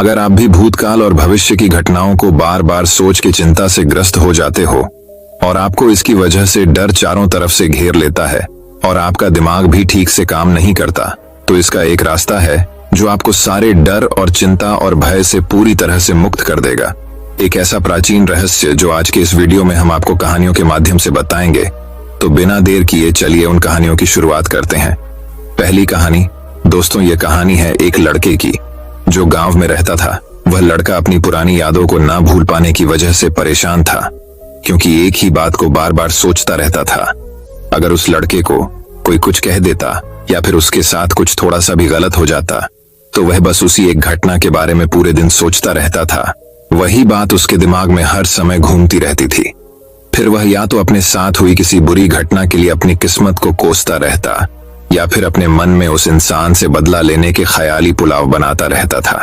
अगर आप भी भूतकाल और भविष्य की घटनाओं को बार बार सोच के चिंता से ग्रस्त हो जाते हो और आपको इसकी वजह से डर चारों तरफ से घेर लेता है और आपका दिमाग भी ठीक से काम नहीं करता, तो इसका एक रास्ता है जो आपको सारे डर और चिंता और भय से पूरी तरह से मुक्त कर देगा। एक ऐसा प्राचीन रहस्य जो आज के इस वीडियो में हम आपको कहानियों के माध्यम से बताएंगे। तो बिना देर किए चलिए उन कहानियों की शुरुआत करते हैं। पहली कहानी दोस्तों, ये कहानी है एक लड़के की जो गांव में रहता था। वह लड़का अपनी पुरानी यादों को ना भूल पाने की वजह से परेशान था, क्योंकि एक ही बात को बार बार सोचता रहता था। अगर उस लड़के को कोई कुछ कह देता या फिर उसके साथ कुछ थोड़ा सा भी गलत हो जाता तो वह बस उसी एक घटना के बारे में पूरे दिन सोचता रहता था। वही बात उसके दिमाग में हर समय घूमती रहती थी। फिर वह या तो अपने साथ हुई किसी बुरी घटना के लिए अपनी किस्मत को कोसता रहता या फिर अपने मन में उस इंसान से बदला लेने के ख्याली पुलाव बनाता रहता था।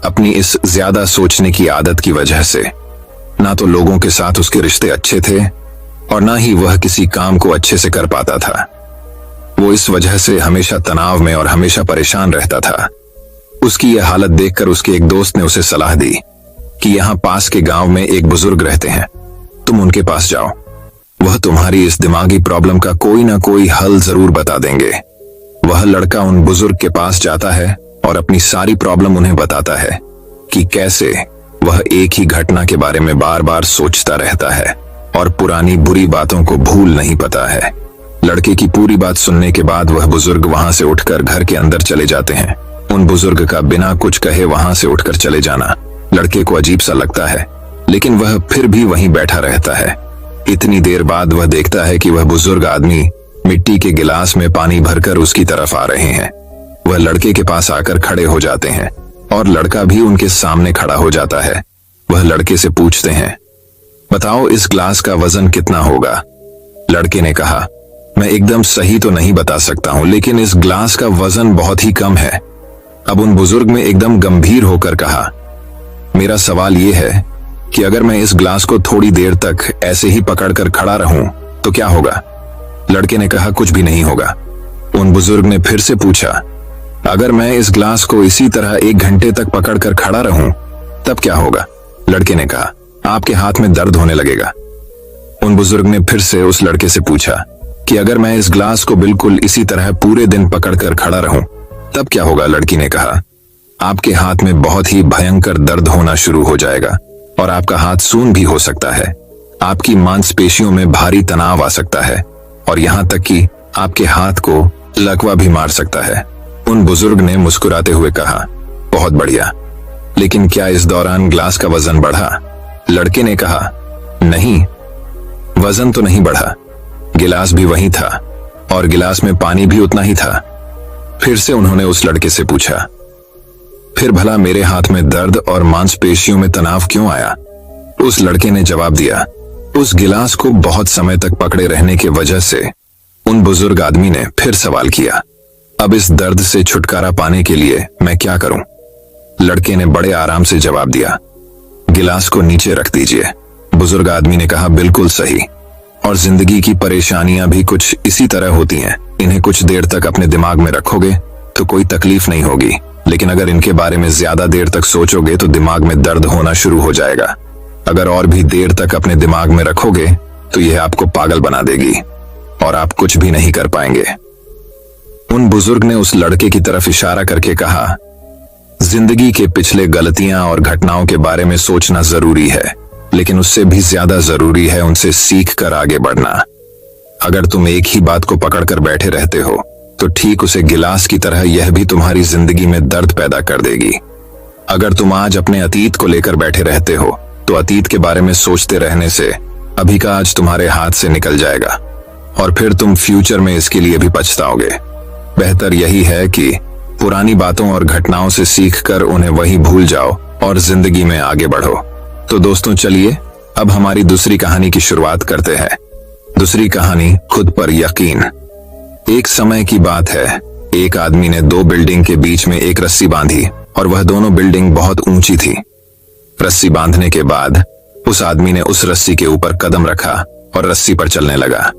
अपनी इस ज्यादा सोचने की आदत की वजह से ना तो लोगों के साथ उसके रिश्ते अच्छे थे और ना ही वह किसी काम को अच्छे से कर पाता था। वो इस वजह से हमेशा तनाव में और हमेशा परेशान रहता था। उसकी यह हालत देखकर उसके एक दोस्त ने उसे सलाह दी कि यहाँ पास के गांव में एक बुजुर्ग रहते हैं, तुम उनके पास जाओ, वह तुम्हारी इस दिमागी प्रॉब्लम का कोई ना कोई हल जरूर बता देंगे। वह लड़का उन बुजुर्ग के पास जाता है और अपनी सारी प्रॉब्लम उन्हें बताता है कि कैसे वह एक ही घटना के बारे में बार बार सोचता रहता है और पुरानी बुरी बातों को भूल नहीं पाता है। लड़के की पूरी बात सुनने के बाद वह बुजुर्ग वहां से उठकर घर के अंदर चले जाते हैं। उन बुजुर्ग का बिना कुछ कहे वहां से उठकर चले जाना लड़के को अजीब सा लगता है, लेकिन वह फिर भी वहीं बैठा रहता है। इतनी देर बाद वह देखता है कि वह बुजुर्ग आदमी मिट्टी के गिलास में पानी भरकर उसकी तरफ आ रहे हैं। वह लड़के के पास आकर खड़े हो जाते हैं और लड़का भी उनके सामने खड़ा हो जाता है। वह लड़के से पूछते हैं, बताओ इस ग्लास का वजन कितना होगा? लड़के ने कहा, मैं एकदम सही तो नहीं बता सकता हूं, लेकिन इस ग्लास का वजन बहुत ही कम है। अब उन बुजुर्ग ने एकदम गंभीर होकर कहा, मेरा सवाल यह है कि अगर मैं इस ग्लास को थोड़ी देर तक ऐसे ही पकड़कर खड़ा रहूं तो क्या होगा? लड़के ने कहा, कुछ भी नहीं होगा। उन बुजुर्ग ने फिर से पूछा, अगर मैं इस ग्लास को इसी तरह 1 घंटे तक पकड़कर खड़ा रहूं तब क्या होगा? लड़के ने कहा, आपके हाथ में दर्द होने लगेगा। उन बुजुर्ग ने फिर से उस लड़के से पूछा कि अगर मैं इस ग्लास को बिल्कुल इसी तरह पूरे दिन पकड़कर खड़ा रहूं तब क्या होगा? लड़की ने कहा, आपके हाथ में बहुत ही भयंकर दर्द होना शुरू हो जाएगा और आपका हाथ सून भी हो सकता है। आपकी मांसपेशियों में भारी तनाव आ सकता है और यहाँ तक कि आपके हाथ को लकवा भी मार सकता है। उन बुजुर्ग ने मुस्कुराते हुए कहा, बहुत बढ़िया, लेकिन क्या इस दौरान ग्लास का वजन बढ़ा? लड़के ने कहा, नहीं, वजन तो नहीं बढ़ा, गिलास भी वही था और गिलास में पानी भी उतना ही था। फिर से उन्होंने उस लड़के से पूछा, फिर भला मेरे हाथ में दर्द और मांसपेशियों में तनाव क्यों आया? उस लड़के ने जवाब दिया, उस गिलास को बहुत समय तक पकड़े रहने की वजह से। उन बुजुर्ग आदमी ने फिर सवाल किया, अब इस दर्द से छुटकारा पाने के लिए मैं क्या करूं? लड़के ने बड़े आराम से जवाब दिया, गिलास को नीचे रख दीजिए। बुजुर्ग आदमी ने कहा, बिल्कुल सही, और जिंदगी की परेशानियां भी कुछ इसी तरह होती हैं। इन्हें कुछ देर तक अपने दिमाग में रखोगे तो कोई तकलीफ नहीं होगी, लेकिन अगर इनके बारे में ज्यादा देर तक सोचोगे तो दिमाग में दर्द होना शुरू हो जाएगा। अगर और भी देर तक अपने दिमाग में रखोगे तो यह आपको पागल बना देगी और आप कुछ भी नहीं कर पाएंगे। उन बुजुर्ग ने उस लड़के की तरफ इशारा करके कहा, जिंदगी के पिछले गलतियां और घटनाओं के बारे में सोचना जरूरी है, लेकिन उससे भी ज्यादा जरूरी है उनसे सीख कर आगे बढ़ना। अगर तुम एक ही बात को पकड़कर बैठे रहते हो तो ठीक उसे गिलास की तरह यह भी तुम्हारी जिंदगी में दर्द पैदा कर देगी। अगर तुम आज अपने अतीत को लेकर बैठे रहते हो तो अतीत के बारे में सोचते रहने से अभी का आज तुम्हारे हाथ से निकल जाएगा और फिर तुम फ्यूचर में इसके लिए भी पछताओगे। बेहतर यही है कि पुरानी बातों और घटनाओं से सीखकर उन्हें वही भूल जाओ और जिंदगी में आगे बढ़ो। तो दोस्तों, चलिए अब हमारी दूसरी कहानी की शुरुआत करते हैं। दूसरी कहानी, खुद पर यकीन। एक समय की बात है, एक आदमी ने 2 बिल्डिंग के बीच में एक रस्सी बांधी और वह दोनों बिल्डिंग बहुत ऊंची थी। रस्सी बांधने के बाद उस आदमी ने उस रस्सी के ऊपर कदम रखा और रस्सी पर चलने लगा।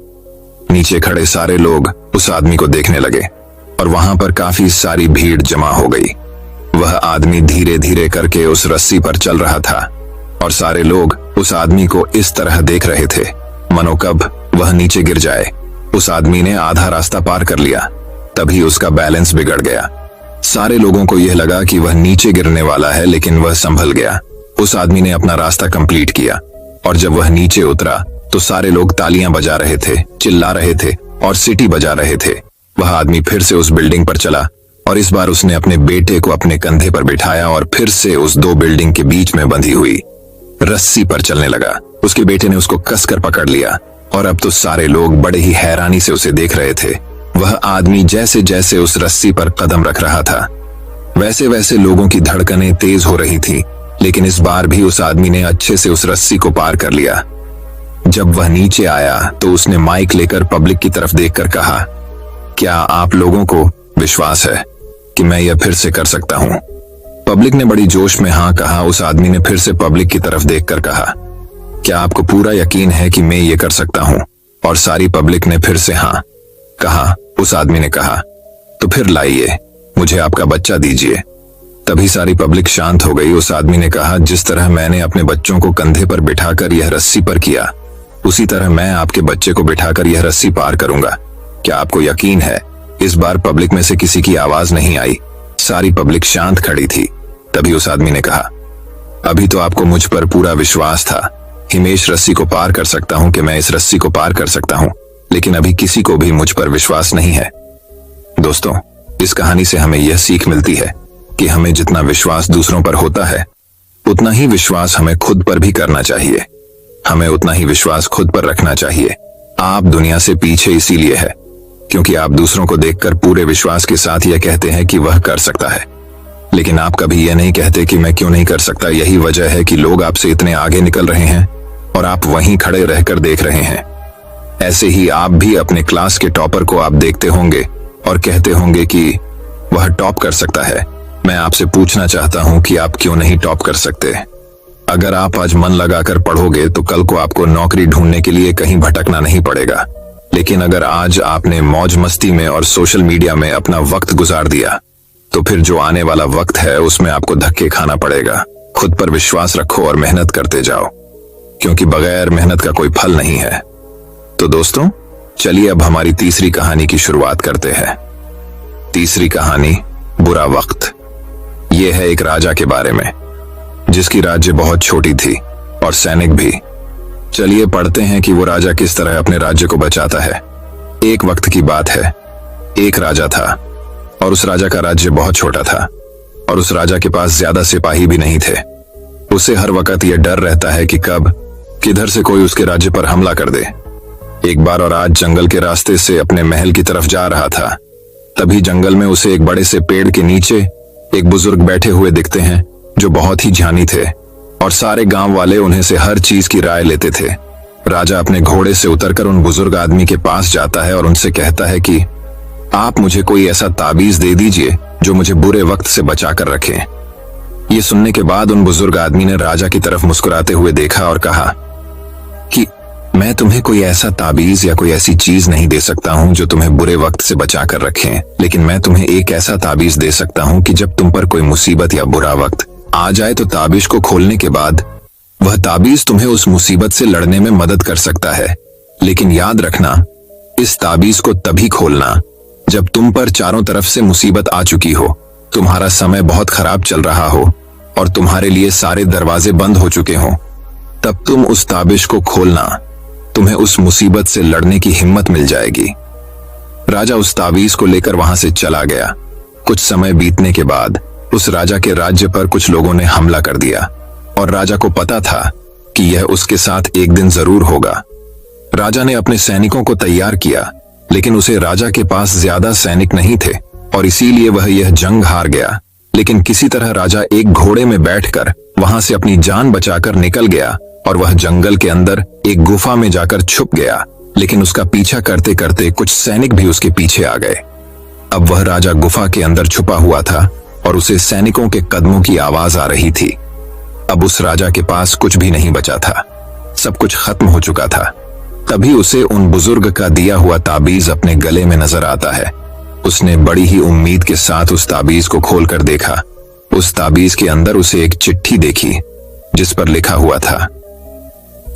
नीचे खड़े सारे लोग उस आदमी को देखने लगे और वहां पर काफी सारी भीड़ जमा हो गई। वह आदमी धीरे धीरे करके उस रस्सी पर चल रहा था और सारे लोग उस आदमी को इस तरह देख रहे थे मानो कब वह नीचे गिर जाए। उस आदमी ने आधा रास्ता पार कर लिया, तभी उसका बैलेंस बिगड़ गया। सारे लोगों को यह लगा कि वह नीचे गिरने वाला है, लेकिन वह संभल गया। उस आदमी ने अपना रास्ता कंप्लीट किया और जब वह नीचे उतरा तो सारे लोग तालियां बजा रहे थे, चिल्ला रहे थे और सीटी बजा रहे थे। वह आदमी फिर से उस बिल्डिंग पर चला और इस बार उसने अपने बेटे को अपने कंधे पर बिठाया और फिर से उस दो बिल्डिंग के बीच में बंधी हुई रस्सी पर चलने लगा। उसके बेटे ने उसको कसकर पकड़ लिया और अब तो सारे लोग बड़े ही हैरानी से उसे देख रहे थे। वह आदमी जैसे जैसे उस रस्सी पर कदम रख रहा था, वैसे वैसे लोगों की धड़कनें तेज हो रही थी, लेकिन इस बार भी उस आदमी ने अच्छे से उस रस्सी को पार कर लिया। जब वह नीचे आया तो उसने माइक लेकर पब्लिक की तरफ देखकर कहा, क्या आप लोगों को विश्वास है कि मैं यह फिर से कर सकता हूं? पब्लिक ने बड़ी जोश में हाँ कहा। उस आदमी ने फिर से पब्लिक की तरफ देखकर कहा, क्या आपको पूरा यकीन है कि मैं ये कर सकता हूं? और सारी पब्लिक ने फिर से हाँ कहा। उस आदमी ने कहा, तो फिर लाइए, मुझे आपका बच्चा दीजिए। तभी सारी पब्लिक शांत हो गई। उस आदमी ने कहा, जिस तरह मैंने अपने बच्चों को कंधे पर बिठाकर यह रस्सी पर किया, उसी तरह मैं आपके बच्चे को बिठाकर यह रस्सी पार करूंगा। क्या आपको यकीन है? इस बार पब्लिक में से किसी की आवाज नहीं आई, सारी पब्लिक शांत खड़ी थी। तभी उस आदमी ने कहा, अभी तो आपको मुझ पर पूरा विश्वास था कि मैं इस रस्सी को पार कर सकता हूं, कि मैं इस रस्सी को पार कर सकता हूं, लेकिन अभी किसी को भी मुझ पर विश्वास नहीं है। दोस्तों, इस कहानी से हमें यह सीख मिलती है कि हमें जितना विश्वास दूसरों पर होता है, उतना ही विश्वास हमें खुद पर भी करना चाहिए। हमें उतना ही विश्वास खुद पर रखना चाहिए। आप दुनिया से पीछे इसीलिए है क्योंकि आप दूसरों को देखकर पूरे विश्वास के साथ यह कहते हैं कि वह कर सकता है, लेकिन आप कभी यह नहीं कहते कि मैं क्यों नहीं कर सकता। यही वजह है कि लोग आपसे इतने आगे निकल रहे हैं और आप वहीं खड़े रहकर देख रहे हैं। ऐसे ही आप भी अपने क्लास के टॉपर को आप देखते होंगे और कहते होंगे कि वह टॉप कर सकता है। मैं आपसे पूछना चाहता हूं कि आप क्यों नहीं टॉप कर सकते? अगर आप आज मन लगाकर पढ़ोगे तो कल को आपको नौकरी ढूंढने के लिए कहीं भटकना नहीं पड़ेगा। लेकिन अगर आज आपने मौज मस्ती में और सोशल मीडिया में अपना वक्त गुजार दिया, तो फिर जो आने वाला वक्त है उसमें आपको धक्के खाना पड़ेगा। खुद पर विश्वास रखो और मेहनत करते जाओ, क्योंकि बगैर मेहनत का कोई फल नहीं है। तो दोस्तों, चलिए अब हमारी तीसरी कहानी की शुरुआत करते हैं। तीसरी कहानी, बुरा वक्त। यह है एक राजा के बारे में जिसकी राज्य बहुत छोटी थी और सैनिक भी। चलिए पढ़ते हैं कि वो राजा किस तरह अपने राज्य को बचाता है। एक वक्त की बात है, एक राजा था और उस राजा का राज्य बहुत छोटा था और उस राजा के पास ज्यादा सिपाही भी नहीं थे। उसे हर वक्त यह डर रहता है कि कब किधर से कोई उसके राज्य पर हमला कर दे। एक बार और आज जंगल के रास्ते से अपने महल की तरफ जा रहा था, तभी जंगल में उसे एक बड़े से पेड़ के नीचे एक बुजुर्ग बैठे हुए दिखते हैं जो बहुत ही ज्ञानी थे और सारे गांव वाले उन्हें से हर चीज की राय लेते थे। राजा अपने घोड़े से उतरकर उन बुजुर्ग आदमी के पास जाता है और उनसे कहता है कि आप मुझे कोई ऐसा ताबीज दे दीजिए जो मुझे बुरे वक्त से बचा कर रखे। ये सुनने के बाद उन बुजुर्ग आदमी ने राजा की तरफ मुस्कुराते हुए देखा और कहा कि मैं तुम्हें कोई ऐसा ताबीज या कोई ऐसी चीज नहीं दे सकता हूं जो तुम्हें बुरे वक्त से बचा कर रखे, लेकिन मैं तुम्हें एक ऐसा ताबीज दे सकता हूं कि जब तुम पर कोई मुसीबत या बुरा वक्त आ जाए तो ताबीज को खोलने के बाद वह ताबीज तुम्हें उस मुसीबत से लड़ने में मदद कर सकता है। लेकिन याद रखना, इस ताबीज को तभी खोलना जब तुम पर चारों तरफ से मुसीबत आ चुकी हो, तुम्हारा समय बहुत खराब चल रहा हो और तुम्हारे लिए सारे दरवाजे बंद हो चुके हों। तब तुम उस ताबीज को खोलना, तुम्हें उस मुसीबत से लड़ने की हिम्मत मिल जाएगी। राजा उस ताबीज को लेकर वहां से चला गया। कुछ समय बीतने के बाद उस राजा के राज्य पर कुछ लोगों ने हमला कर दिया और राजा को पता था कि यह उसके साथ एक दिन जरूर होगा। राजा ने अपने सैनिकों को तैयार किया, लेकिन उसे राजा के पास ज्यादा सैनिक नहीं थे और इसीलिए वह यह जंग हार गया। लेकिन किसी तरह राजा एक घोड़े में बैठकर वहां से अपनी जान बचाकर निकल गया और वह जंगल के अंदर एक गुफा में जाकर छुप गया। लेकिन उसका पीछा करते करते कुछ सैनिक भी उसके पीछे आ गए। अब वह राजा गुफा के अंदर छुपा हुआ था और उसे सैनिकों के कदमों की आवाज आ रही थी। अब उस राजा के पास कुछ भी नहीं बचा था, सब कुछ खत्म हो चुका था। तभी उसे उन बुजुर्ग का दिया हुआ ताबीज अपने गले में नजर आता है। उसने बड़ी ही उम्मीद के साथ उस ताबीज को खोलकर देखा। उस ताबीज के अंदर उसे एक चिट्ठी देखी जिस पर लिखा हुआ था,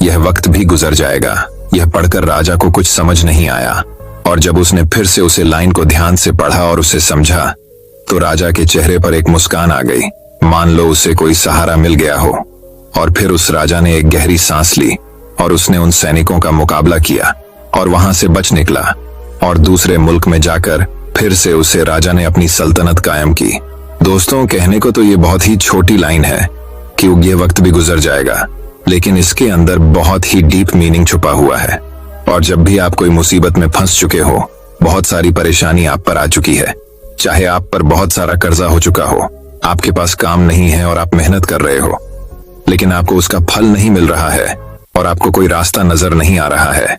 यह वक्त भी गुजर जाएगा। यह पढ़कर राजा को कुछ समझ नहीं आया, और जब उसने फिर से उसे लाइन को ध्यान से पढ़ा और उसे समझा तो राजा के चेहरे पर एक मुस्कान आ गई, मान लो उसे कोई सहारा मिल गया हो। और फिर उस राजा ने एक गहरी सांस ली और उसने उन सैनिकों का मुकाबला किया और वहां से बच निकला, और दूसरे मुल्क में जाकर फिर से उसे राजा ने अपनी सल्तनत कायम की। दोस्तों, कहने को तो ये बहुत ही छोटी लाइन है कि ये वक्त भी गुजर जाएगा, लेकिन इसके अंदर बहुत ही डीप मीनिंग छुपा हुआ है। और जब भी आप कोई मुसीबत में फंस चुके हो, बहुत सारी परेशानी आप पर आ चुकी है, चाहे आप पर बहुत सारा कर्जा हो चुका हो, आपके पास काम नहीं है और आप मेहनत कर रहे हो, लेकिन आपको उसका फल नहीं मिल रहा है और आपको कोई रास्ता नजर नहीं आ रहा है,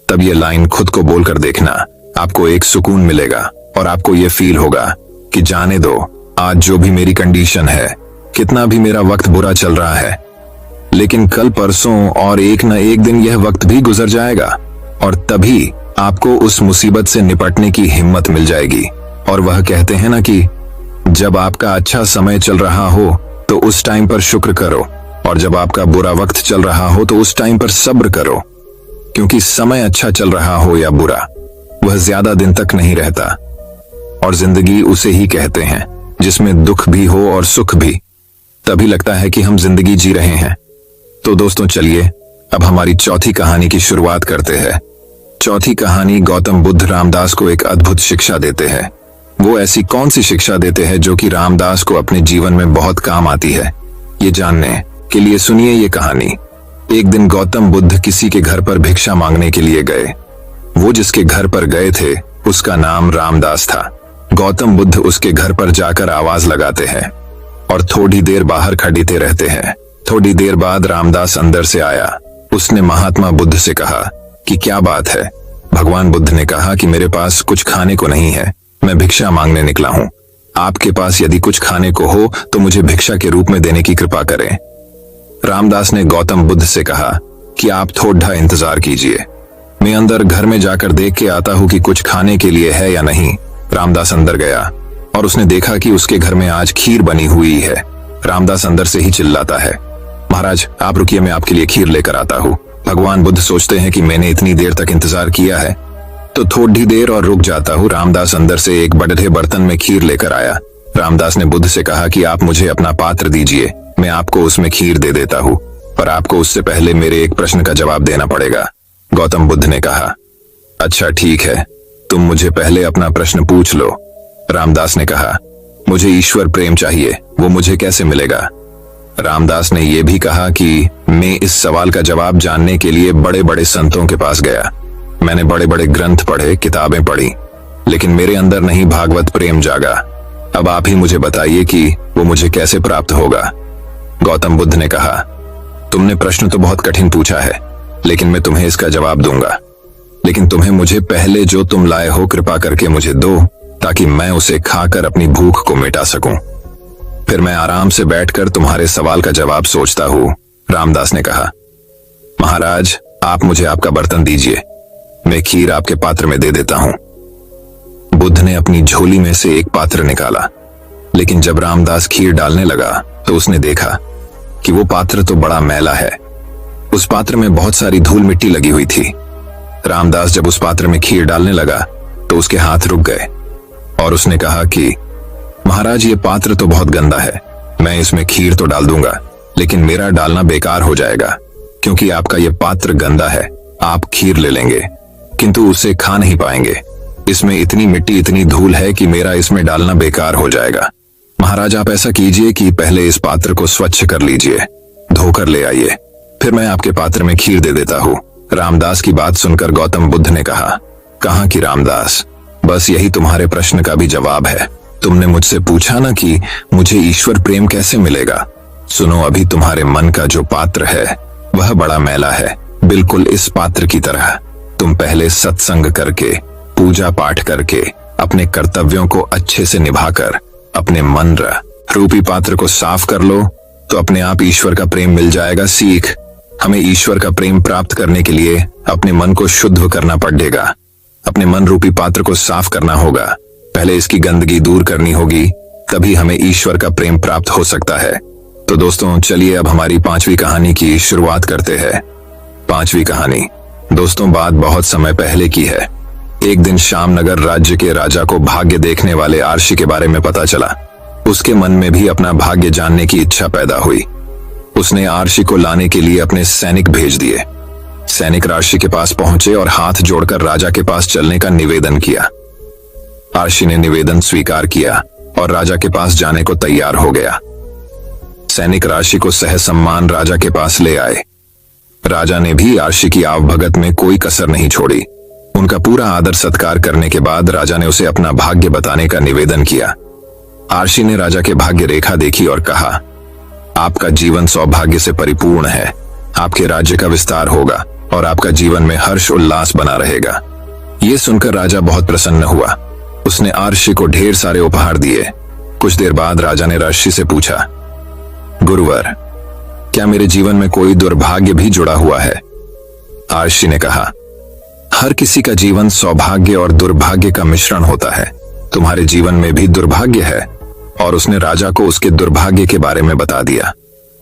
तब ये लाइन खुद को बोलकर देखना, आपको एक सुकून मिलेगा और आपको ये फील होगा कि जाने दो, आज जो भी मेरी कंडीशन है, कितना भी मेरा वक्त बुरा चल रहा है, लेकिन कल परसों और एक न एक दिन यह वक्त भी गुजर जाएगा और तभी आपको उस मुसीबत से निपटने की हिम्मत मिल जाएगी। और वह कहते हैं ना कि जब आपका अच्छा समय चल रहा हो तो उस टाइम पर शुक्र करो, और जब आपका बुरा वक्त चल रहा हो तो उस टाइम पर सब्र करो, क्योंकि समय अच्छा चल रहा हो या बुरा, वह ज्यादा दिन तक नहीं रहता। और जिंदगी उसे ही कहते हैं जिसमें दुख भी हो और सुख भी, तभी लगता है कि हम जिंदगी जी रहे हैं। तो दोस्तों, चलिए अब हमारी चौथी कहानी की शुरुआत करते हैं। चौथी कहानी, गौतम बुद्ध रामदास को एक अद्भुत शिक्षा देते हैं। वो ऐसी कौन सी शिक्षा देते हैं जो कि रामदास को अपने जीवन में बहुत काम आती है, ये जानने के लिए सुनिए ये कहानी। एक दिन गौतम बुद्ध किसी के घर पर भिक्षा मांगने के लिए गए। वो जिसके घर पर गए थे उसका नाम रामदास था। गौतम बुद्ध उसके घर पर जाकर आवाज लगाते हैं और थोड़ी देर बाहर खड़ीते रहते हैं। थोड़ी देर बाद रामदास अंदर से आया। उसने महात्मा बुद्ध से कहा कि क्या बात है। भगवान बुद्ध ने कहा कि मेरे पास कुछ खाने को नहीं है, मैं भिक्षा मांगने निकला हूँ। आपके पास यदि कुछ खाने को हो तो मुझे भिक्षा के रूप में देने की कृपा करें। रामदास ने गौतम बुद्ध से कहा कि आप थोड़ा इंतजार कीजिए, मैं अंदर घर में जाकर देख के आता हूँ कि कुछ खाने के लिए है या नहीं। रामदास अंदर गया और उसने देखा कि उसके घर में आज खीर बनी हुई है। रामदास अंदर से ही चिल्लाता है, महाराज आप रुकिए, मैं आपके लिए खीर लेकर आता हूँ। भगवान बुद्ध सोचते हैं कि मैंने इतनी देर तक इंतजार किया है तो थोड़ी देर और रुक जाता हूँ। रामदास अंदर से एक बड़े बर्तन में खीर लेकर आया। रामदास ने बुद्ध से कहा कि आप मुझे अपना पात्र दीजिए, मैं आपको उसमें खीर दे देता हूँ, पर आपको उससे पहले मेरे एक प्रश्न का जवाब देना पड़ेगा। गौतम बुद्ध ने कहा, अच्छा ठीक है, तुम मुझे पहले अपना प्रश्न पूछ लो। रामदास ने कहा, मुझे ईश्वर प्रेम चाहिए, वो मुझे कैसे मिलेगा। रामदास ने यह भी कहा कि मैं इस सवाल का जवाब जानने के लिए बड़े बड़े संतों के पास गया, मैंने बड़े बड़े ग्रंथ पढ़े, किताबें पढ़ी, लेकिन मेरे अंदर नहीं भागवत प्रेम जागा। अब आप ही मुझे बताइए कि वो मुझे कैसे प्राप्त होगा। गौतम बुद्ध ने कहा, तुमने प्रश्न तो बहुत कठिन पूछा है, लेकिन मैं तुम्हें इसका जवाब दूंगा, लेकिन तुम्हें मुझे पहले जो तुम लाए हो कृपा करके मुझे दो, ताकि मैं उसे खाकर अपनी भूख को मिटा सकूं। फिर मैं आराम से बैठकर तुम्हारे सवाल का जवाब सोचता हूं। रामदास ने कहा, महाराज आप मुझे आपका बर्तन दीजिए, मैं खीर आपके पात्र में दे देता हूं। बुद्ध ने अपनी झोली में से एक पात्र निकाला, लेकिन जब रामदास खीर डालने लगा तो उसने देखा कि वो पात्र तो बड़ा मैला है। उस पात्र में बहुत सारी धूल मिट्टी लगी हुई थी। रामदास जब उस पात्र में खीर डालने लगा तो उसके हाथ रुक गए और उसने कहा कि महाराज ये पात्र तो बहुत गंदा है, मैं इसमें खीर तो डाल दूंगा, लेकिन मेरा डालना बेकार हो जाएगा, क्योंकि आपका ये पात्र गंदा है। आप खीर ले लेंगे किंतु उसे खा नहीं पाएंगे, इसमें इतनी मिट्टी इतनी धूल है कि मेरा इसमें डालना बेकार हो जाएगा। महाराज आप ऐसा कीजिए कि पहले इस पात्र को स्वच्छ कर लीजिए, धोकर ले आइए, फिर मैं आपके पात्र में खीर दे देता हूँ। रामदास की बात सुनकर गौतम बुद्ध ने कहा, कहाँ की रामदास, बस यही तुम्हारे प्रश्न का भी जवाब है। तुमने मुझसे पूछा ना कि मुझे ईश्वर प्रेम कैसे मिलेगा। सुनो, अभी तुम्हारे मन का जो पात्र है वह बड़ा मैला है, बिल्कुल इस पात्र की तरह। तुम पहले सत्संग करके, पूजा पाठ करके, अपने कर्तव्यों को अच्छे से निभाकर अपने मन रूपी पात्र को साफ कर लो तो अपने आप ईश्वर का प्रेम मिल जाएगा। सीख, हमें ईश्वर का प्रेम प्राप्त करने के लिए अपने मन को शुद्ध करना पड़ेगा, अपने मन रूपी पात्र को साफ करना होगा। पहले इसकी गंदगी दूर करनी होगी, तभी हमें ईश्वर का प्रेम प्राप्त हो सकता है। तो दोस्तों चलिए अब हमारी 5वीं कहानी की शुरुआत करते हैं। 5वीं कहानी दोस्तों बात बहुत समय पहले की है। एक दिन शामनगर राज्य के राजा को भाग्य देखने वाले आर्षि के बारे में पता चला। उसके मन में भी अपना भाग्य जानने की इच्छा पैदा हुई। उसने आर्षि को लाने के लिए अपने सैनिक भेज दिए। सैनिक आर्षि के पास पहुंचे और हाथ जोड़कर राजा के पास चलने का निवेदन किया। आर्षि ने निवेदन स्वीकार किया और राजा के पास जाने को तैयार हो गया। सैनिक आर्षि को सहसम्मान राजा के पास ले आए। राजा ने भी आर्षि की आवभगत में कोई कसर नहीं छोड़ी। उनका पूरा आदर सत्कार करने के बाद राजा ने उसे अपना भाग्य बताने का निवेदन किया। आर्षि ने राजा के भाग्य रेखा देखी और कहा, आपका जीवन सौभाग्य से परिपूर्ण है। आपके राज्य का विस्तार होगा और आपका जीवन में हर्ष उल्लास बना रहेगा। ये सुनकर राजा बहुत प्रसन्न हुआ। उसने आर्षि को ढेर सारे उपहार दिए। कुछ देर बाद राजा ने आर्षि से पूछा, गुरुवर, क्या मेरे जीवन में कोई दुर्भाग्य भी जुड़ा हुआ है? आर्षि ने कहा, हर किसी का जीवन सौभाग्य और दुर्भाग्य का मिश्रण होता है। तुम्हारे जीवन में भी दुर्भाग्य है। और उसने राजा को उसके दुर्भाग्य के बारे में बता दिया।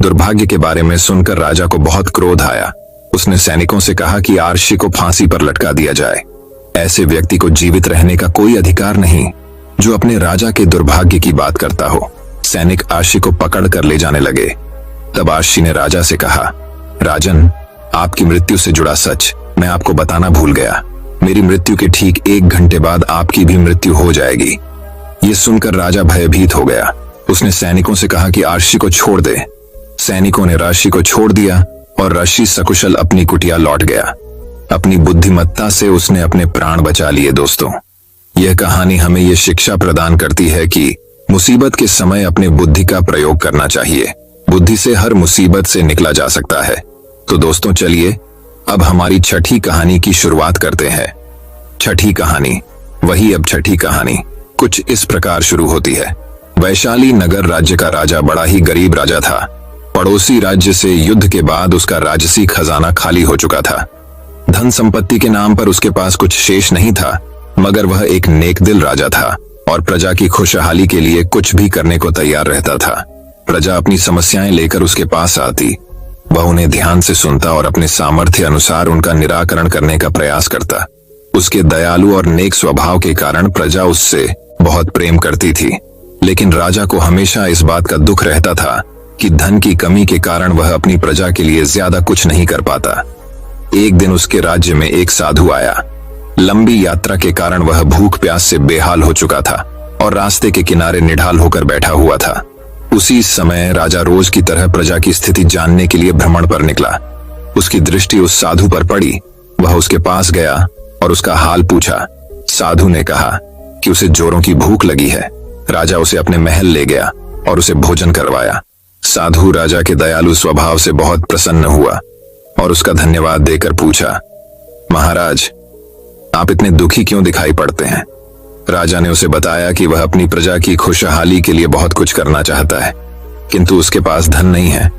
दुर्भाग्य के बारे में सुनकर राजा को बहुत क्रोध आया। उसने सैनिकों से कहा कि आर्षि को फांसी पर लटका दिया जाए। ऐसे व्यक्ति को जीवित रहने का कोई अधिकार नहीं जो अपने राजा के दुर्भाग्य की बात करता हो। सैनिक आर्षि को पकड़ कर ले जाने लगे। तब आर्षि ने राजा से कहा, राजन, आपकी मृत्यु से जुड़ा सच मैं आपको बताना भूल गया। मेरी मृत्यु के ठीक 1 घंटे बाद आपकी भी मृत्यु हो जाएगी। ये सुनकर राजा भयभीत हो गया। उसने सैनिकों से कहा कि आर्षि को छोड़ दे। सैनिकों ने आर्षि को छोड़ दिया और आर्षि सकुशल अपनी कुटिया लौट गया। अपनी बुद्धिमत्ता से उसने अपने प्राण बचा लिए। दोस्तों, यह कहानी हमें यह शिक्षा प्रदान करती है कि मुसीबत के समय अपने बुद्धि का प्रयोग करना चाहिए। बुद्धि से हर मुसीबत से निकला जा सकता है। तो दोस्तों चलिए अब हमारी छठी कहानी की शुरुआत करते हैं। छठी कहानी अब छठी कहानी कुछ इस प्रकार शुरू होती है। वैशाली नगर राज्य का राजा बड़ा ही गरीब राजा था। पड़ोसी राज्य से युद्ध के बाद उसका राजसी खजाना खाली हो चुका था। धन संपत्ति के नाम पर उसके पास कुछ शेष नहीं था, मगर वह एक नेकदिल राजा था और प्रजा की खुशहाली के लिए कुछ भी करने को तैयार रहता था। प्रजा अपनी समस्याएं लेकर उसके पास आती। वह उन्हें ध्यान से सुनता और अपने सामर्थ्य अनुसार उनका निराकरण करने का प्रयास करता। उसके दयालु और नेक स्वभाव के कारण प्रजा उससे बहुत प्रेम करती थी। लेकिन राजा को हमेशा इस बात का दुख रहता था कि धन की कमी के कारण वह अपनी प्रजा के लिए ज्यादा कुछ नहीं कर पाता। एक दिन उसके राज्य में एक साधु आया। लंबी यात्रा के कारण वह भूख प्यास से बेहाल हो चुका था और रास्ते के किनारे निढाल होकर बैठा हुआ था। उसी समय राजा रोज की तरह प्रजा की स्थिति जानने के लिए भ्रमण पर निकला। उसकी दृष्टि उस साधु पर पड़ी। वह उसके पास गया और उसका हाल पूछा। साधु ने कहा कि उसे जोरों की भूख लगी है। राजा उसे अपने महल ले गया और उसे भोजन करवाया। साधु राजा के दयालु स्वभाव से बहुत प्रसन्न हुआ और उसका धन्यवाद देकर पूछा, महाराज, आप इतने दुखी क्यों दिखाई पड़ते हैं? राजा ने उसे बताया कि वह अपनी प्रजा की खुशहाली के लिए बहुत कुछ करना चाहता है, किंतु उसके पास धन नहीं है,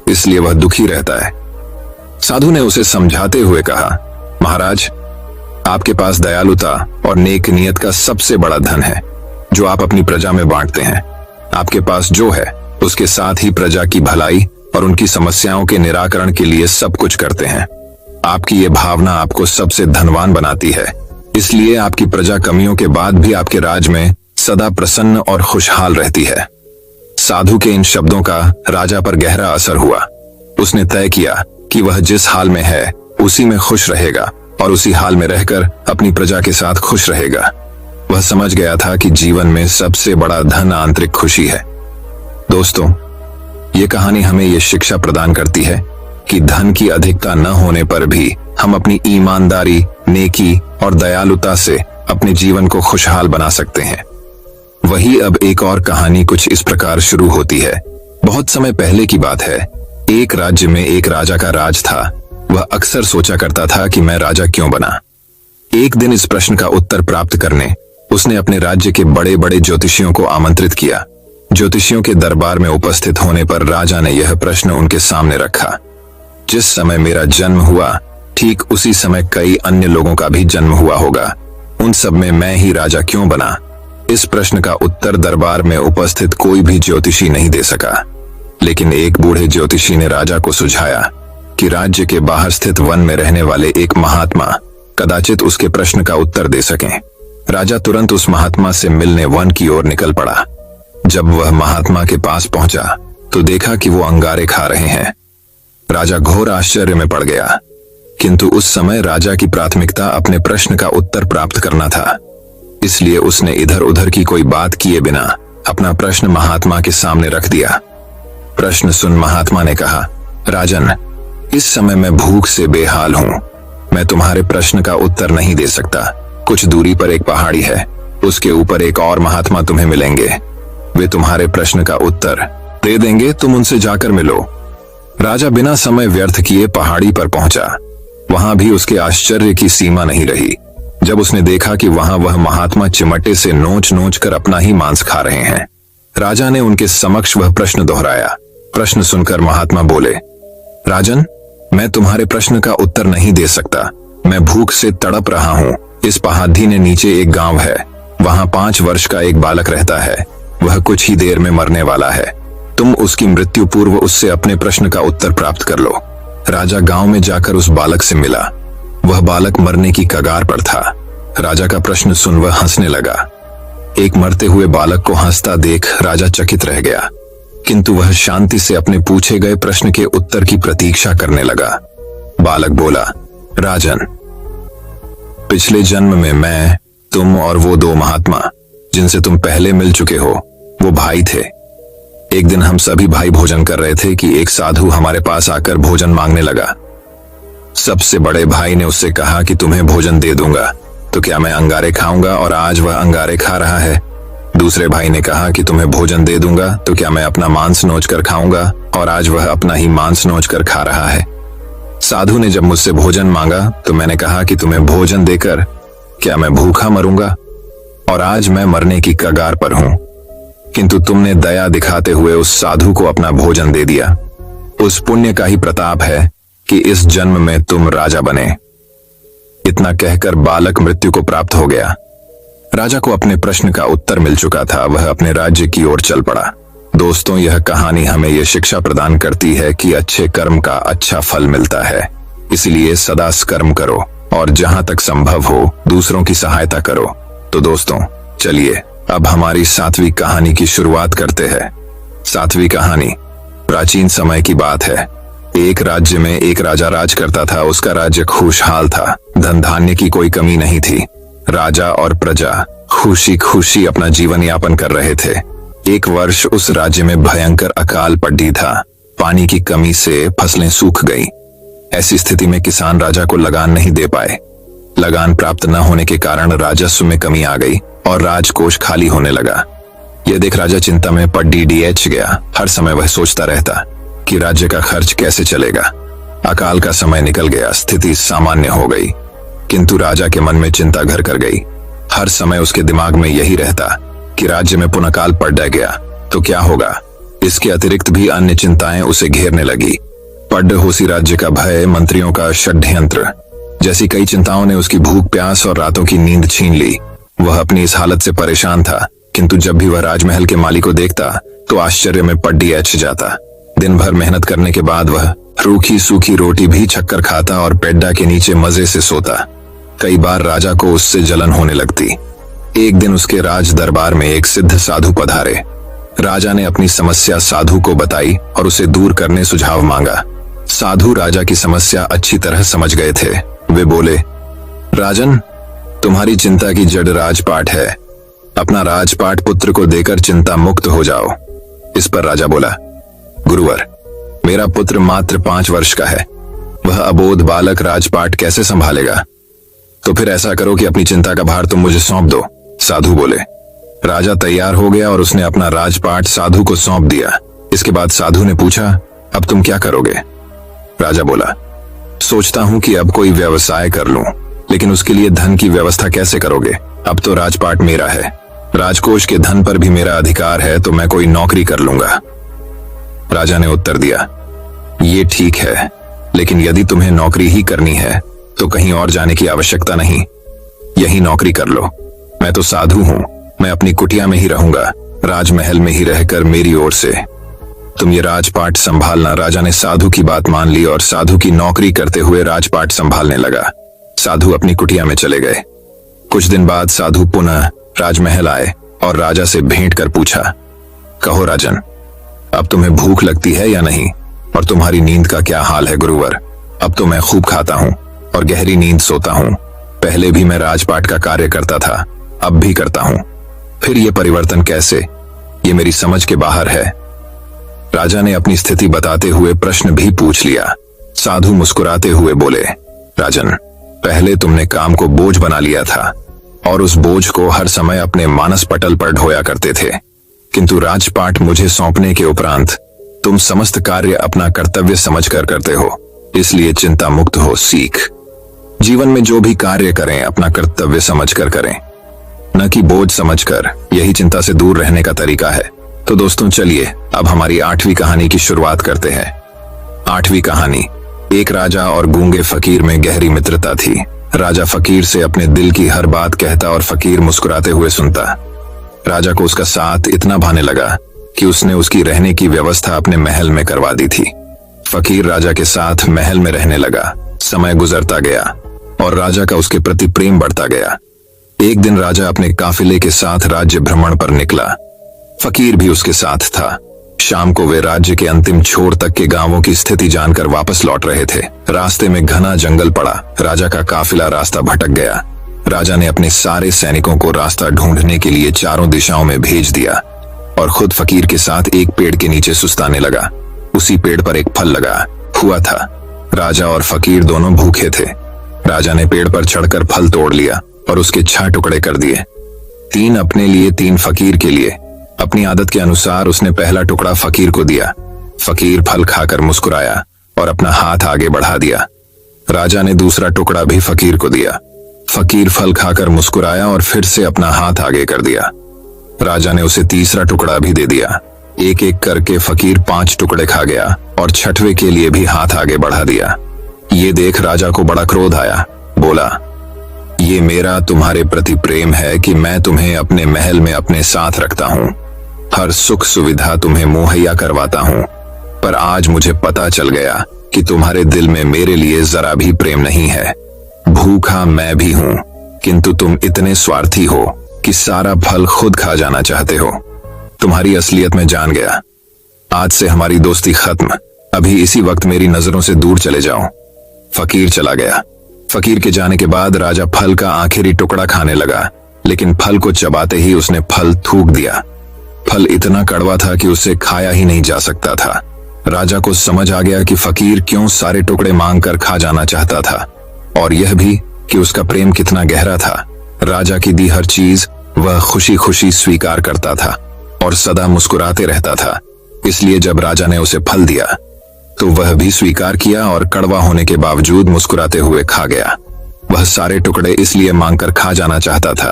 इसलिए वह दुखी रहता है। साधु ने उसे समझाते हुए कहा, महाराज, आपके पास दयालुता और नेक नियत का सबसे बड़ा धन है जो आप अपनी प्रजा में बांटते हैं। आपके पास जो है उसके साथ ही प्रजा की भलाई और उनकी समस्याओं के निराकरण के लिए सब कुछ करते हैं। आपकी ये भावना आपको सबसे धनवान बनाती है, इसलिए आपकी प्रजा कमियों के बाद भी आपके राज में सदा प्रसन्न और खुशहाल रहती है। साधु के इन शब्दों का राजा पर गहरा असर हुआ। उसने तय किया कि वह जिस हाल में है उसी में खुश रहेगा और उसी हाल में रहकर अपनी प्रजा के साथ खुश रहेगा। वह समझ गया था कि जीवन में सबसे बड़ा धन आंतरिक खुशी है। दोस्तों, ये कहानी हमें यह शिक्षा प्रदान करती है कि धन की अधिकता न होने पर भी हम अपनी ईमानदारी, नेकी और दयालुता से अपने जीवन को खुशहाल बना सकते हैं। वही अब एक और कहानी कुछ इस प्रकार शुरू होती है। बहुत समय पहले की बात है। एक राज्य में एक राजा का राज था। वह अक्सर सोचा करता था कि मैं राजा क्यों बना। एक दिन इस प्रश्न का उत्तर प्राप्त करने उसने अपने राज्य के बड़े बड़े ज्योतिषियों को आमंत्रित किया। ज्योतिषियों के दरबार में उपस्थित होने पर राजा ने यह प्रश्न उनके सामने रखा, जिस समय मेरा जन्म हुआ ठीक उसी समय कई अन्य लोगों का भी जन्म हुआ होगा। उन सब में मैं ही राजा क्यों बना? इस प्रश्न का उत्तर दरबार में उपस्थित कोई भी ज्योतिषी नहीं दे सका, लेकिन एक बूढ़े ज्योतिषी ने राजा को सुझाया कि राज्य के बाहर स्थित वन में रहने वाले एक महात्मा कदाचित उसके प्रश्न का उत्तर दे सकें। राजा तुरंत उस महात्मा से मिलने वन की ओर निकल पड़ा। जब वह महात्मा के पास पहुंचा तो देखा कि वो अंगारे खा रहे हैं। राजा घोर आश्चर्य में पड़ गया, किंतु उस समय राजा की प्राथमिकता अपने प्रश्न का उत्तर प्राप्त करना था, इसलिए उसने इधर उधर की कोई बात किए बिना अपना प्रश्न महात्मा के सामने रख दिया। प्रश्न सुन महात्मा ने कहा, राजन, इस समय मैं भूख से बेहाल हूं। मैं तुम्हारे प्रश्न का उत्तर नहीं दे सकता। कुछ दूरी पर एक पहाड़ी है, उसके ऊपर एक और महात्मा तुम्हें मिलेंगे। वे तुम्हारे प्रश्न का उत्तर दे देंगे, तुम उनसे जाकर मिलो। राजा बिना समय व्यर्थ किए पहाड़ी पर पहुंचा। वहां भी उसके आश्चर्य की सीमा नहीं रही जब उसने देखा कि वहां वह महात्मा चिमटे से नोच नोच कर अपना ही मांस खा रहे हैं। राजा ने उनके समक्ष वह प्रश्न दोहराया। प्रश्न सुनकर महात्मा बोले, राजन, मैं तुम्हारे प्रश्न का उत्तर नहीं दे सकता। मैं भूख से तड़प रहा हूँ। इस पहाड़ी ने नीचे एक गांव है, वहां 5 वर्ष का एक बालक रहता है। वह कुछ ही देर में मरने वाला है। तुम उसकी मृत्यु पूर्व उससे अपने प्रश्न का उत्तर प्राप्त कर लो। राजा गांव में जाकर उस बालक से मिला। वह बालक मरने की कगार पर था। राजा का प्रश्न सुन वह हंसने लगा। एक मरते हुए बालक को हंसता देख राजा चकित रह गया, किंतु वह शांति से अपने पूछे गए प्रश्न के उत्तर की प्रतीक्षा करने लगा। बालक बोला, राजन, पिछले जन्म में मैं, तुम और वो 2 महात्मा जिनसे तुम पहले मिल चुके हो, वो भाई थे। एक दिन हम सभी भाई भोजन कर रहे थे कि एक साधु हमारे पास आकर भोजन मांगने लगा। सबसे बड़े भाई ने उससे कहा कि तुम्हें भोजन दे दूंगा, तो क्या मैं अंगारे खाऊंगा, और आज वह अंगारे खा रहा है। दूसरे भाई ने कहा कि तुम्हें भोजन दे दूंगा, तो क्या मैं अपना मांस नोच कर खाऊंगा, और आज वह अपना ही मांस नोच कर खा रहा है। साधु ने जब मुझसे भोजन मांगा तो मैंने कहा कि तुम्हें भोजन देकर क्या मैं भूखा मरूंगा, और आज मैं मरने की कगार पर हूं, किंतु तुमने दया दिखाते हुए उस साधु को अपना भोजन दे दिया। उस पुण्य का ही प्रताप है कि इस जन्म में तुम राजा बने। इतना कहकर बालक मृत्यु को प्राप्त हो गया। राजा को अपने प्रश्न का उत्तर मिल चुका था। वह अपने राज्य की ओर चल पड़ा। दोस्तों, यह कहानी हमें यह शिक्षा प्रदान करती है कि अच्छे कर्म का अच्छा फल मिलता है। इसलिए सदा कर्म करो और जहां तक संभव हो दूसरों की सहायता करो। तो दोस्तों, चलिए अब हमारी 7वीं कहानी की शुरुआत करते हैं। 7वीं कहानी प्राचीन समय की बात है। एक राज्य में एक राजा राज करता था। उसका राज्य खुशहाल था। धन धान्य की कोई कमी नहीं थी। राजा और प्रजा खुशी खुशी अपना जीवन यापन कर रहे थे। एक वर्ष उस राज्य में भयंकर अकाल पड़ी था। पानी की कमी से फसलें सूख गई। ऐसी स्थिति में किसान राजा को लगान नहीं दे पाए। लगान प्राप्त न होने के कारण राजस्व में कमी आ गई और राजकोष खाली होने लगा। यह देख राजा चिंता में पड़ीडीएच गया। हर समय वह सोचता रहता कि राज्य का खर्च कैसे चलेगा। अकाल का समय निकल गया, स्थिति सामान्य हो गई, किंतु राजा के मन में चिंता घर कर गई। हर समय उसके दिमाग में यही रहता कि राज्य में पुनः अकाल पड़ गया तो क्या होगा। इसके अतिरिक्त भी अन्य चिंताएं उसे घेरने लगी। पड्डहोसी राज्य का भय, मंत्रियों का षड्यंत्र जैसी कई चिंताओं ने उसकी भूख प्यास और रातों की नींद छीन ली। वह अपनी इस हालत से परेशान था, किंतु जब भी वह राजमहल के माली को देखता तो आश्चर्य में पड़ीएच जाता। दिन भर मेहनत करने के बाद वह रूखी सूखी रोटी भी छक्कर खाता और पेड्डा के नीचे मजे से सोता। कई बार राजा को उससे जलन होने लगती। एक दिन उसके राज दरबार में एक सिद्ध साधु पधारे। राजा ने अपनी समस्या साधु को बताई और उसे दूर करने सुझाव मांगा। साधु राजा की समस्या अच्छी तरह समझ गए थे। वे बोले, राजन, तुम्हारी चिंता की जड़ राजपाट है। अपना राजपाट पुत्र को देकर चिंता मुक्त हो जाओ। इस पर राजा बोला, गुरुवर, मेरा पुत्र मात्र 5 वर्ष का है। वह अबोध बालक राजपाट कैसे संभालेगा? तो फिर ऐसा करो कि अपनी चिंता का भार तुम मुझे सौंप दो। साधु बोले। राजा तैयार हो गया और उसने अपना राजपाट साधु को सौंप दिया। इसके बाद साधु ने पूछा, अब तुम क्या करोगे? राजा बोला, सोचता हूं कि अब कोई व्यवसाय कर लूं, लेकिन उसके लिए धन की व्यवस्था कैसे करोगे? अब तो राजपाट मेरा है, राजकोष के धन पर भी मेरा अधिकार है, तो मैं कोई नौकरी कर लूंगा। राजा ने उत्तर दिया, ये ठीक है, लेकिन यदि तुम्हें नौकरी ही करनी है तो कहीं और जाने की आवश्यकता नहीं, यही नौकरी कर लो। मैं तो साधु हूं, मैं अपनी कुटिया में ही रहूंगा, राजमहल में ही रहकर मेरी ओर से तुम ये राजपाट संभालना। राजा ने साधु की बात मान ली और साधु की नौकरी करते हुए राजपाट संभालने लगा। साधु अपनी कुटिया में चले गए। कुछ दिन बाद साधु पुनः राजमहल आए और राजा से भेंट कर पूछा, कहो राजन, अब तुम्हें भूख लगती है या नहीं, और तुम्हारी नींद का क्या हाल है गुरुवर? अब तो मैं खूब खाता हूँ और गहरी नींद सोता हूँ। पहले भी मैं राजपाट का कार्य करता था, अब भी करता हूँ, फिर ये परिवर्तन कैसे? ये मेरी समझ के बाहर है। राजा ने अपनी स्थिति बताते हुए प्रश्न भी पूछ लिया। साधु मुस्कुराते हुए बोले, राजन, पहले तुमने काम को बोझ बना लिया था और उस बोझ को हर समय अपने मानस पटल पर ढोया करते थे, किंतु राजपाट मुझे सौंपने के उपरांत तुम समस्त कार्य अपना कर्तव्य समझकर करते हो, इसलिए चिंता मुक्त हो सीख। जीवन में जो भी कार्य करें अपना कर्तव्य समझकर करें, न कि बोझ समझकर। यही चिंता से दूर रहने का तरीका है। तो दोस्तों चलिए अब हमारी 8वीं कहानी की शुरुआत करते हैं। 8वीं कहानी। एक राजा और गूंगे फकीर में गहरी मित्रता थी। राजा फकीर से अपने दिल की हर बात कहता और फकीर मुस्कुराते हुए सुनता। राजा को उसका साथ इतना भाने लगा कि उसने उसकी रहने की व्यवस्था अपने महल में करवा दी थी। फकीर राजा के साथ महल में रहने लगा। समय गुजरता गया और राजा का उसके प्रति प्रेम बढ़ता गया। एक दिन राजा अपने काफिले के साथ राज्य भ्रमण पर निकला। फकीर भी उसके साथ था। शाम को वे राज्य के अंतिम छोर तक के गांवों की स्थिति जानकर वापस लौट रहे थे। रास्ते में घना जंगल पड़ा। राजा का काफिला रास्ता भटक गया। राजा ने अपने सारे सैनिकों को रास्ता ढूंढने के लिए चारों दिशाओं में भेज दिया और खुद फकीर के साथ एक पेड़ के नीचे सुस्ताने लगा। उसी पेड़ पर एक फल लगा हुआ था। राजा और फकीर दोनों भूखे थे। राजा ने पेड़ पर चढ़कर फल तोड़ लिया और उसके 6 टुकड़े कर दिए, 3 अपने लिए, 3 फकीर के लिए। अपनी आदत के अनुसार उसने पहला टुकड़ा फकीर को दिया। फकीर फल खाकर मुस्कुराया और अपना हाथ आगे बढ़ा दिया। राजा ने दूसरा टुकड़ा भी फकीर को दिया। फकीर फल खाकर मुस्कुराया और फिर से अपना हाथ आगे कर दिया। राजा ने उसे तीसरा टुकड़ा भी दे दिया। एक एक करके फकीर 5 टुकड़े खा गया और 6वें के लिए भी हाथ आगे बढ़ा दिया। ये देख राजा को बड़ा क्रोध आया। बोला, ये मेरा तुम्हारे प्रति प्रेम है कि मैं तुम्हें अपने महल में अपने साथ रखता हूँ, हर सुख सुविधा तुम्हें मुहैया करवाता हूँ, पर आज मुझे पता चल गया कि तुम्हारे दिल में मेरे लिए जरा भी प्रेम नहीं है। भूखा मैं भी हूँ, किंतु तुम इतने स्वार्थी हो कि सारा फल खुद खा जाना चाहते हो। तुम्हारी असलियत में जान गया। आज से हमारी दोस्ती खत्म। अभी इसी वक्त मेरी नजरों से दूर चले जाओ। फकीर चला गया। फकीर के जाने के बाद राजा फल का आखिरी टुकड़ा खाने लगा, लेकिन फल को चबाते ही उसने फल थूक दिया। फल इतना कड़वा था कि उसे खाया ही नहीं जा सकता था। राजा को समझ आ गया कि फकीर क्यों सारे टुकड़े मांगकर खा जाना चाहता था, और यह भी कि उसका प्रेम कितना गहरा था। राजा की दी हर चीज वह खुशी खुशी स्वीकार करता था और सदा मुस्कुराते रहता था। इसलिए जब राजा ने उसे फल दिया तो वह भी स्वीकार किया और कड़वा होने के बावजूद मुस्कुराते हुए खा गया। वह सारे टुकड़े इसलिए मांगकर खा जाना चाहता था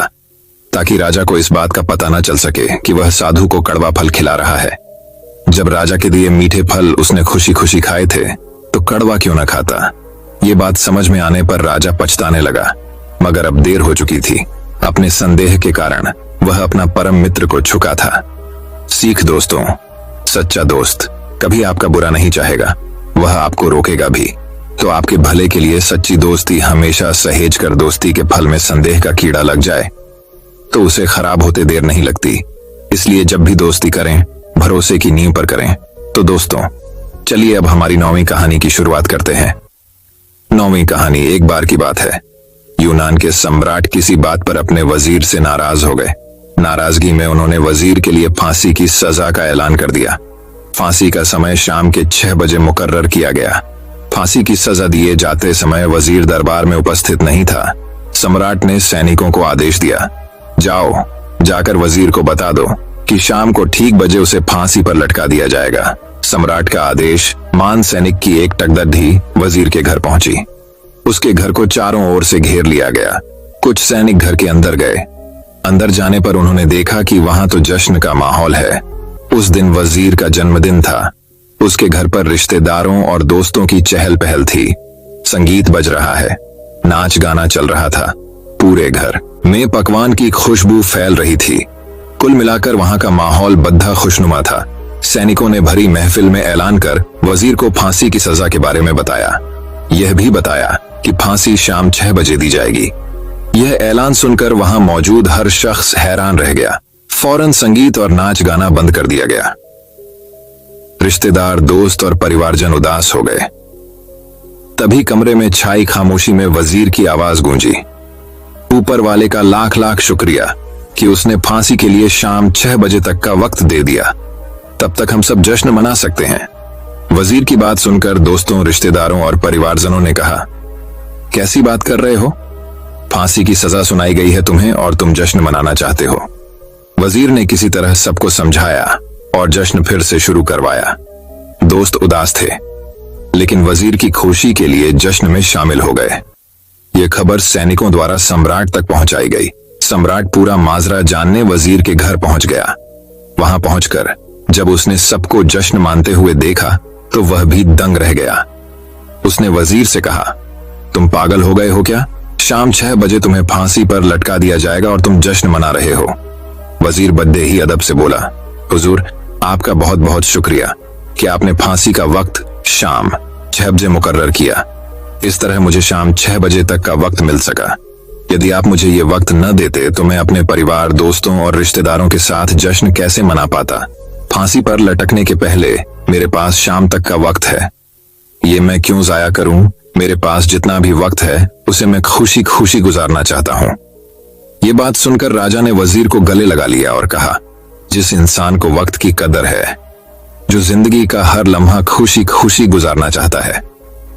ताकि राजा को इस बात का पता न चल सके कि वह साधु को कड़वा फल खिला रहा है। जब राजा के दिए मीठे फल उसने खुशी खुशी खाए थे तो कड़वा क्यों न खाता। ये बात समझ में आने पर राजा पछताने लगा, मगर अब देर हो चुकी थी। अपने संदेह के कारण वह अपना परम मित्र को छुका था। सीख दोस्तों, सच्चा दोस्त कभी आपका बुरा नहीं चाहेगा, वह आपको रोकेगा भी। तो आपके भले के लिए सच्ची दोस्ती हमेशा सहेज कर दोस्ती के फल में संदेह का कीड़ा लग जाए तो उसे खराब होते देर नहीं लगती। इसलिए जब भी दोस्ती करें भरोसे की नींव पर करें। तो दोस्तों चलिए अब हमारी 9वीं कहानी की शुरुआत करते हैं। 9वीं कहानी। एक बार की बात है, यूनान के सम्राट किसी बात पर अपने वजीर से नाराज हो गए। नाराजगी में उन्होंने वजीर के लिए फांसी की सजा का ऐलान कर दिया। फांसी का समय शाम के 6 बजे मुकर्रर किया गया। फांसी की सजा दिए जाते समय वजीर दरबार में उपस्थित नहीं था। सम्राट ने सैनिकों को आदेश दिया, जाओ जाकर वजीर को बता दो कि शाम को ठीक बजे उसे फांसी पर लटका दिया जाएगा। सम्राट का आदेश मान सैनिक की एक टकदड्डी वजीर के घर पहुंची। उसके घर को चारों ओर से घेर लिया गया। कुछ सैनिक घर के अंदर गए। अंदर जाने पर उन्होंने देखा कि वहां तो जश्न का माहौल है। उस दिन वजीर का जन्मदिन था। उसके घर पर रिश्तेदारों और दोस्तों की चहल पहल थी। संगीत बज रहा है, नाच गाना चल रहा था। पूरे घर में पकवान की खुशबू फैल रही थी। कुल मिलाकर वहां का माहौल बद्दा खुशनुमा था। सैनिकों ने भरी महफिल में ऐलान कर वजीर को फांसी की सजा के बारे में बताया। यह भी बताया कि फांसी शाम 6 बजे दी जाएगी। यह ऐलान सुनकर वहां मौजूद हर शख्स हैरान रह गया। फौरन संगीत और नाच गाना बंद कर दिया गया। रिश्तेदार, दोस्त और परिवारजन उदास हो गए। तभी कमरे में छाई खामोशी में वजीर की आवाज गूंजी, ऊपर वाले का लाख लाख शुक्रिया कि उसने फांसी के लिए शाम 6 बजे तक का वक्त दे दिया। तब तक हम सब जश्न मना सकते हैं। वजीर की बात सुनकर दोस्तों, रिश्तेदारों और परिवारजनों ने कहा, कैसी बात कर रहे हो? फांसी की सजा सुनाई गई है तुम्हें और तुम जश्न मनाना चाहते हो। वजीर ने किसी तरह सबको समझाया और जश्न फिर से शुरू करवाया। दोस्त उदास थे, लेकिन वजीर की खुशी के लिए जश्न में शामिल हो गए। यह खबर सैनिकों द्वारा सम्राट तक पहुंचाई गई। सम्राट पूरा माजरा जानने वजीर के घर पहुंच गया। वहां पहुंचकर जब उसने सबको जश्न मानते हुए देखा तो वह भी दंग रह गया। उसने वजीर से कहा, तुम पागल हो गए हो क्या? शाम 6 बजे तुम्हें फांसी पर लटका दिया जाएगा और तुम जश्न मना रहे हो। वजीर बद्देही अदब से बोला, हुजूर, आपका बहुत बहुत शुक्रिया कि आपने फांसी का वक्त शाम 6 बजे मुकर्रर किया। इस तरह मुझे शाम 6 बजे तक का वक्त मिल सका। यदि आप मुझे ये वक्त न देते तो मैं अपने परिवार, दोस्तों और रिश्तेदारों के साथ जश्न कैसे मना पाता। फांसी पर लटकने के पहले मेरे पास शाम तक का वक्त है। ये मैं क्यों जाया करूं? मेरे पास जितना भी वक्त है उसे मैं खुशी खुशी गुजारना चाहता हूं। ये बात सुनकर राजा ने वजीर को गले लगा लिया और कहा, जिस इंसान को वक्त की कदर है, जो जिंदगी का हर लम्हा खुशी खुशी गुजारना चाहता है,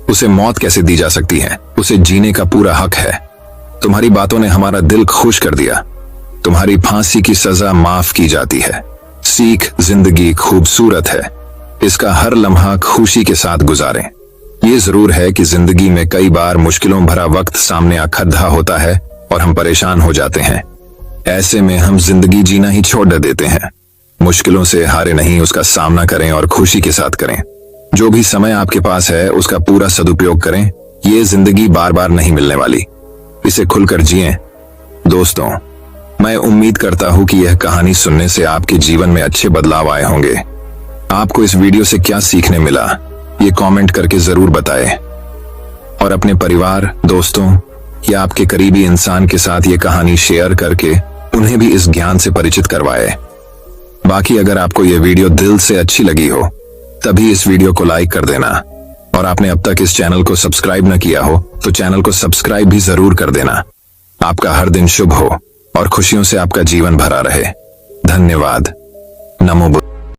उसे मौत कैसे दी जा सकती है? उसे जीने का पूरा हक है। तुम्हारी बातों ने हमारा दिल खुश कर दिया। तुम्हारी फांसी की सजा माफ की जाती है। सीख, जिंदगी खूबसूरत है, इसका हर लम्हा खुशी के साथ गुजारें। ये जरूर है कि जिंदगी में कई बार मुश्किलों भरा वक्त सामने आ खड़ा होता है और हम परेशान हो जाते हैं। ऐसे में हम जिंदगी जीना ही छोड़ देते हैं। मुश्किलों से हारे नहीं, उसका सामना करें और खुशी के साथ करें। जो भी समय आपके पास है उसका पूरा सदुपयोग करें। ये जिंदगी बार बार नहीं मिलने वाली, इसे खुलकर जिएं। दोस्तों, मैं उम्मीद करता हूं कि यह कहानी सुनने से आपके जीवन में अच्छे बदलाव आए होंगे। आपको इस वीडियो से क्या सीखने मिला, ये कमेंट करके जरूर बताएं और अपने परिवार, दोस्तों या आपके करीबी इंसान के साथ ये कहानी शेयर करके उन्हें भी इस ज्ञान से परिचित करवाएं। बाकी अगर आपको ये वीडियो दिल से अच्छी लगी हो तभी इस वीडियो को लाइक कर देना, और आपने अब तक इस चैनल को सब्सक्राइब न किया हो तो चैनल को सब्सक्राइब भी जरूर कर देना। आपका हर दिन शुभ हो और खुशियों से आपका जीवन भरा रहे। धन्यवाद। नमो बुद्ध।